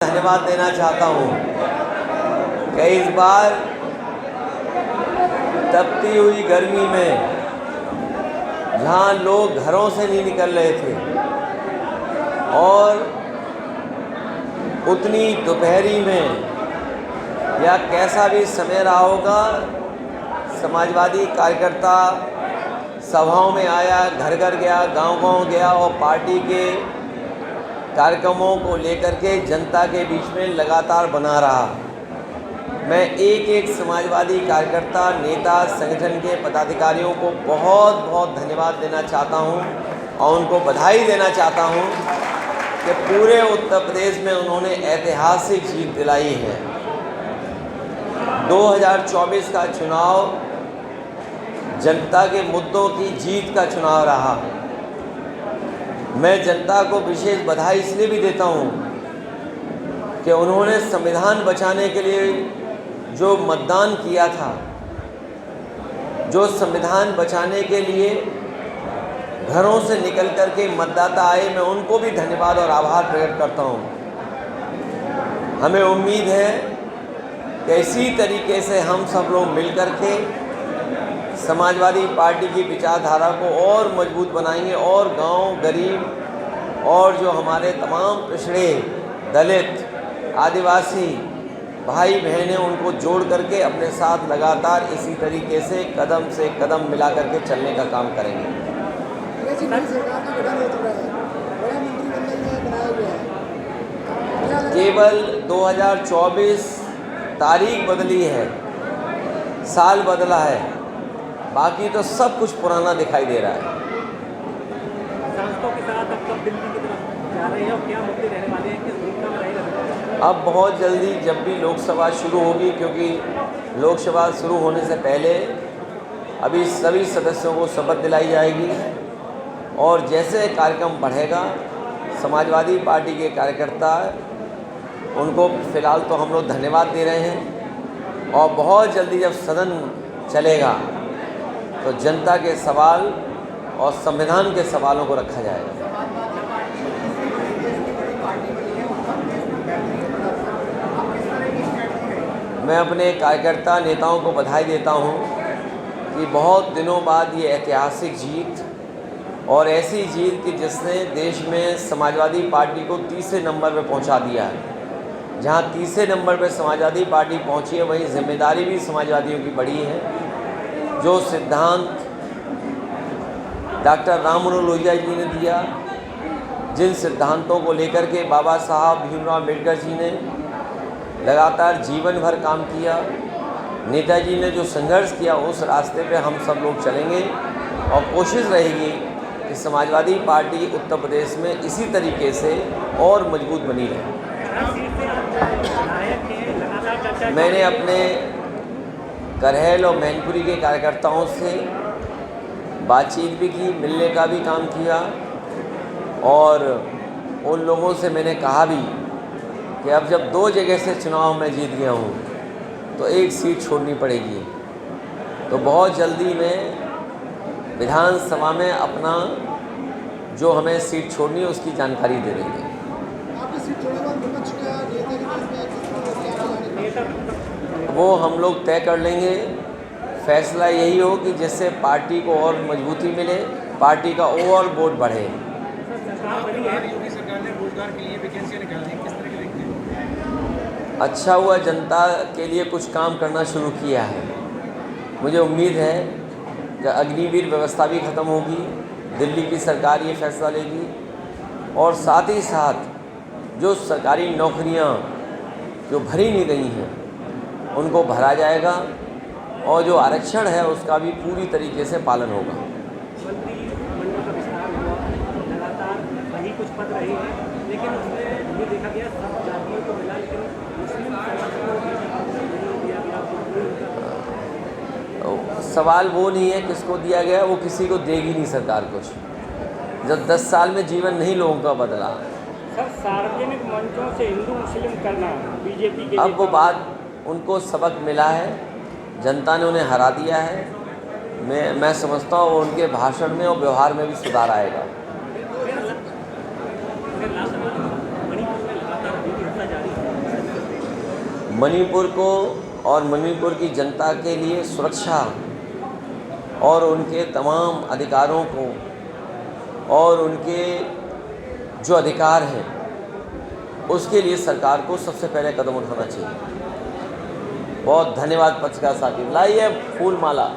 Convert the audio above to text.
धन्यवाद देना चाहता हूँ कि इस बार तपती हुई गर्मी में जहाँ लोग घरों से नहीं निकल रहे थे और उतनी दोपहरी में या कैसा भी समय रहा होगा, समाजवादी कार्यकर्ता सभाओं में आया, घर घर गया, गांव-गांव गया और पार्टी के कार्यक्रमों को लेकर के जनता के बीच में लगातार बना रहा। मैं एक एक समाजवादी कार्यकर्ता, नेता, संगठन के पदाधिकारियों को बहुत बहुत धन्यवाद देना चाहता हूं और उनको बधाई देना चाहता हूं कि पूरे उत्तर प्रदेश में उन्होंने ऐतिहासिक जीत दिलाई है। 2024 का चुनाव जनता के मुद्दों की जीत का चुनाव रहा। मैं जनता को विशेष बधाई इसलिए भी देता हूं कि उन्होंने संविधान बचाने के लिए जो मतदान किया था, जो संविधान बचाने के लिए घरों से निकल कर के मतदाता आए, मैं उनको भी धन्यवाद और आभार प्रकट करता हूं। हमें उम्मीद है कि इसी तरीके से हम सब लोग मिलकर के समाजवादी पार्टी की विचारधारा को और मजबूत बनाएंगे और गांव, गरीब और जो हमारे तमाम पिछड़े, दलित, आदिवासी भाई बहनें, उनको जोड़ करके अपने साथ लगातार इसी तरीके से कदम मिला करके चलने का काम करेंगे। केवल 2024 तारीख बदली है, साल बदला है, बाकी तो सब कुछ पुराना दिखाई दे रहा है। सांसदों के साथ अब कब दिल्ली की तरफ जा रहे हैं और क्या मुद्दे रहने वाले हैं, किस भूमिका में रहेगा? अब बहुत जल्दी जब भी लोकसभा शुरू होगी, क्योंकि लोकसभा शुरू होने से पहले अभी सभी सदस्यों को शपथ दिलाई जाएगी और जैसे कार्यक्रम बढ़ेगा, समाजवादी पार्टी के कार्यकर्ता, उनको फ़िलहाल तो हम लोग धन्यवाद दे रहे हैं और बहुत जल्दी जब सदन चलेगा तो जनता के सवाल और संविधान के सवालों को रखा जाएगा। मैं अपने कार्यकर्ता नेताओं को बधाई देता हूं कि बहुत दिनों बाद ये ऐतिहासिक जीत और ऐसी जीत कि जिसने देश में समाजवादी पार्टी को तीसरे नंबर पर पहुंचा दिया है। जहां तीसरे नंबर पर समाजवादी पार्टी पहुंची है, वहीं जिम्मेदारी भी समाजवादियों की बड़ी है। जो सिद्धांत डॉक्टर राम मनोहर लोहिया जी ने दिया, जिन सिद्धांतों को लेकर के बाबा साहब भीमराव अम्बेडकर जी ने लगातार जीवन भर काम किया, नेताजी ने जो संघर्ष किया, उस रास्ते पे हम सब लोग चलेंगे और कोशिश रहेगी कि समाजवादी पार्टी उत्तर प्रदेश में इसी तरीके से और मजबूत बनी रहे। मैंने अपने करहल और मैनपुरी के कार्यकर्ताओं से बातचीत भी की, मिलने का भी काम किया और उन लोगों से मैंने कहा भी कि अब जब 2 जगह से चुनाव में जीत गया हूँ तो एक सीट छोड़नी पड़ेगी। तो बहुत जल्दी में विधानसभा में अपना जो हमें सीट छोड़नी है उसकी जानकारी दे देंगे। वो हम लोग तय कर लेंगे। फैसला यही हो कि जिससे पार्टी को और मजबूती मिले, पार्टी का ओवरऑल वोट बढ़े। अच्छा हुआ जनता के लिए कुछ काम करना शुरू किया है। मुझे उम्मीद है कि अग्निवीर व्यवस्था भी ख़त्म होगी, दिल्ली की सरकार ये फैसला लेगी और साथ ही साथ जो सरकारी नौकरियां जो भरी नहीं गई हैं उनको भरा जाएगा और जो आरक्षण है उसका भी पूरी तरीके से पालन होगा। मंत्रिमंडल का विस्तार हुआ, लगातार वही कुछ पद रहे हैं, लेकिन उसमें ये देखा गया सब जातियों को मिला, लेकिन मुस्लिम समाज को नहीं दिया गया। सवाल वो नहीं है किसको दिया गया, वो किसी को देगी नहीं सरकार कुछ। जब 10 साल में जीवन नहीं लोगों का बदला। सर, सार्वजनिक मंचों से हिंदू मुस्लिम करना बीजेपी के, अब वो बात उनको सबक मिला है, जनता ने उन्हें हरा दिया है। मैं समझता हूँ उनके भाषण में और व्यवहार में भी सुधार आएगा। मणिपुर में लगातार हिंसा जारी मणिपुर को और मणिपुर की जनता के लिए सुरक्षा और उनके तमाम अधिकारों को और उनके जो अधिकार हैं उसके लिए सरकार को सबसे पहले कदम उठाना चाहिए। बहुत धन्यवाद पत्रकार साथी। लाइए फूल माला।